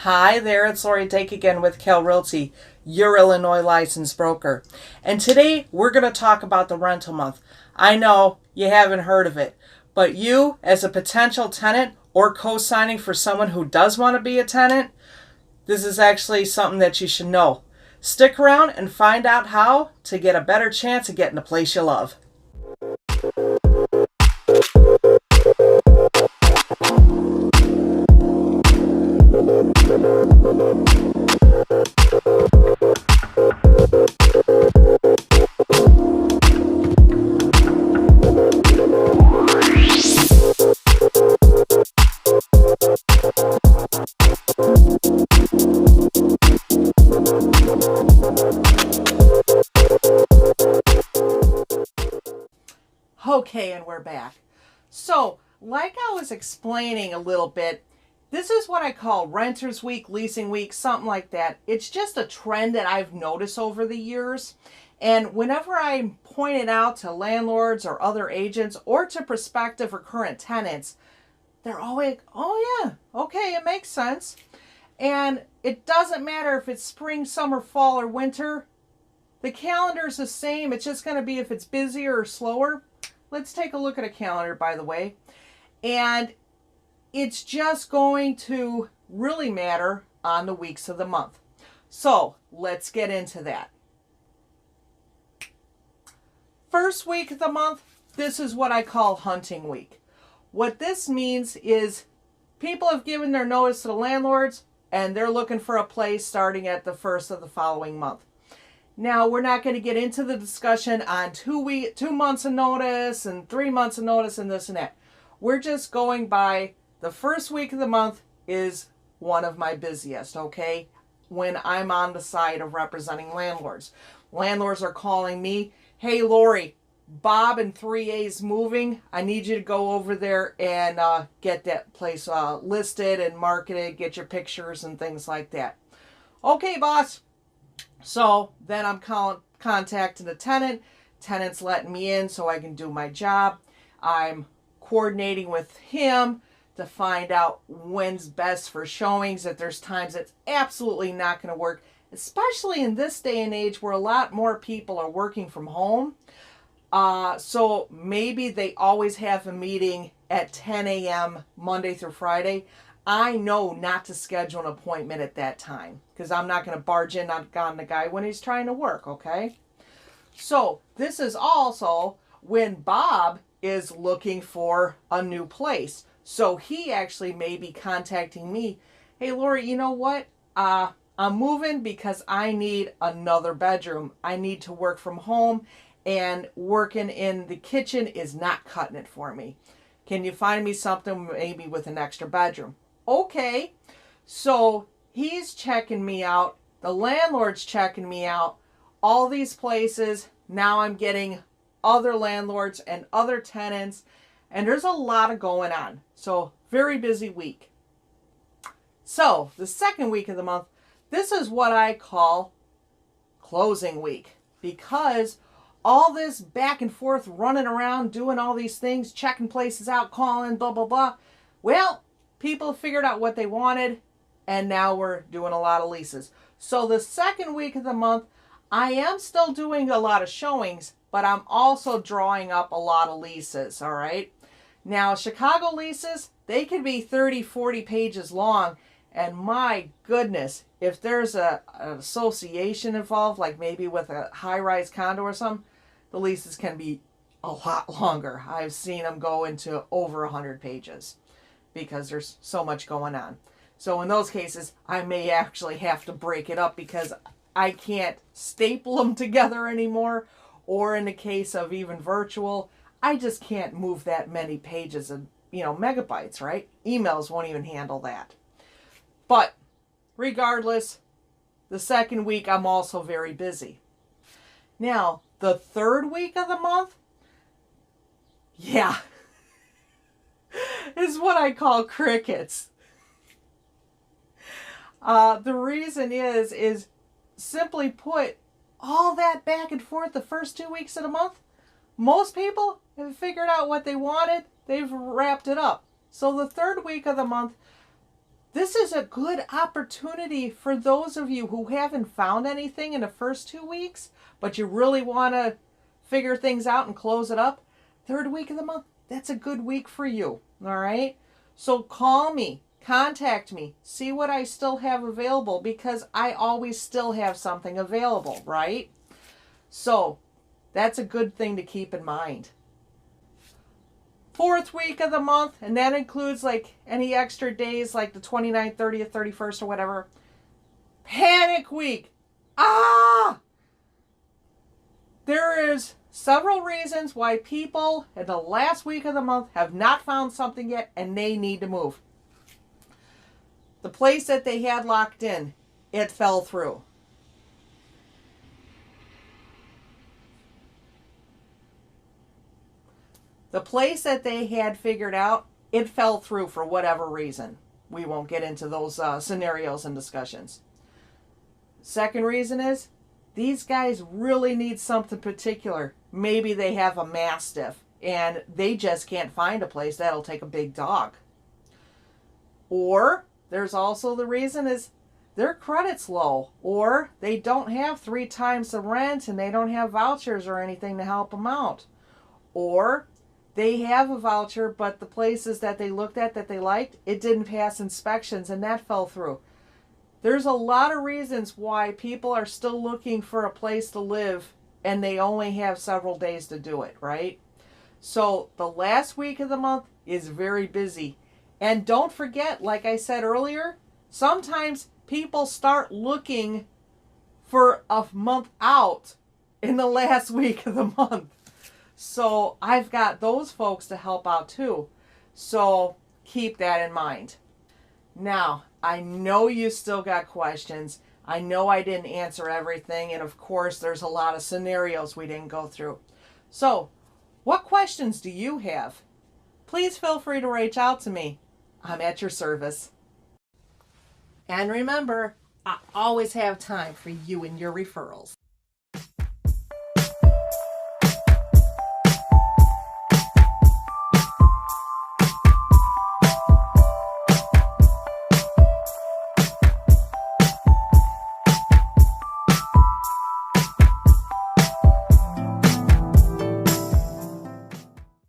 Hi there, it's LDake again with Kale Realty, your Illinois licensed broker. And today we're going to talk about the rental month. I know you haven't heard of it, but you, as a potential tenant or co-signing for someone who does want to be a tenant, this is actually something that you should know. Stick around and find out how to get a better chance of getting a place you love. Okay, and we're back. So, like I was explaining a little bit, this is what I call Renters Week, Leasing Week, something like that. It's just a trend that I've noticed over the years. And whenever I point it out to landlords or other agents or to prospective or current tenants, they're always, oh yeah, okay, it makes sense. And it doesn't matter if it's spring, summer, fall, or winter. The calendar's the same. It's just going to be if it's busier or slower. Let's take a look at a calendar, by the way. And it's just going to really matter on the weeks of the month. So let's get into that. First week of the month, this is what I call hunting week. What this means is people have given their notice to the landlords and they're looking for a place starting at the first of the following month. Now, we're not going to get into the discussion on 2 months of notice and 3 months of notice and this and that. We're just going by the first week of the month is one of my busiest, okay? When I'm on the side of representing landlords. Landlords are calling me, hey, Lori, Bob and 3A's moving. I need you to go over there and get that place listed and marketed, get your pictures and things like that. Okay, boss. So then I'm contacting the tenant. Tenant's letting me in so I can do my job. I'm coordinating with him to find out when's best for showings. If there's times it's absolutely not going to work, especially in this day and age where a lot more people are working from home. So maybe they always have a meeting at 10 a.m. Monday through Friday. I know not to schedule an appointment at that time because I'm not going to barge in on the guy when he's trying to work, okay? So this is also when Bob is looking for a new place. So he actually may be contacting me. Hey, Lori, you know what? I'm moving because I need another bedroom. I need to work from home and working in the kitchen is not cutting it for me. Can you find me something maybe with an extra bedroom? Okay, so he's checking me out. The landlord's checking me out. All these places. Now I'm getting other landlords and other tenants. And there's a lot of going on. So very busy week. So the second week of the month, this is what I call closing week. Because all this back and forth running around, doing all these things, checking places out, calling, blah, blah, blah. Well, people figured out what they wanted, and now we're doing a lot of leases. So the second week of the month, I am still doing a lot of showings, but I'm also drawing up a lot of leases, all right? Now, Chicago leases, they can be 30, 40 pages long, and my goodness, if there's an association involved, like maybe with a high-rise condo or something, the leases can be a lot longer. I've seen them go into over 100 pages. Because there's so much going on. So in those cases, I may actually have to break it up because I can't staple them together anymore. Or in the case of even virtual, I just can't move that many pages of, megabytes, right? Emails won't even handle that. But regardless, the second week I'm also very busy. Now, the third week of the month, yeah, is what I call crickets. The reason is simply put, all that back and forth the first 2 weeks of the month, most people have figured out what they wanted. They've wrapped it up. So the third week of the month, This is a good opportunity for those of you who haven't found anything in the first 2 weeks, but you really want to figure things out and close it up. Third week of the month, that's a good week for you. All right. So call me, contact me, see what I still have available, because I always still have something available, right? So that's a good thing to keep in mind. Fourth week of the month, and that includes like any extra days like the 29th, 30th, 31st, or whatever. Panic week. There is several reasons why people in the last week of the month have not found something yet and they need to move. The place that they had locked in, it fell through. The place that they had figured out, it fell through for whatever reason. We won't get into those scenarios and discussions. Second reason is these guys really need something particular. Maybe they have a mastiff and they just can't find a place that'll take a big dog. Or there's also the reason is their credit's low, or they don't have 3 times the rent and they don't have vouchers or anything to help them out. Or they have a voucher, but the places that they looked at that they liked, it didn't pass inspections and that fell through. There's a lot of reasons why people are still looking for a place to live and they only have several days to do it, right? So the last week of the month is very busy. And don't forget, like I said earlier, sometimes people start looking for a month out in the last week of the month. So I've got those folks to help out too. So keep that in mind. Now, I know you still got questions. I know I didn't answer everything. And of course, there's a lot of scenarios we didn't go through. So what questions do you have? Please feel free to reach out to me. I'm at your service. And remember, I always have time for you and your referrals.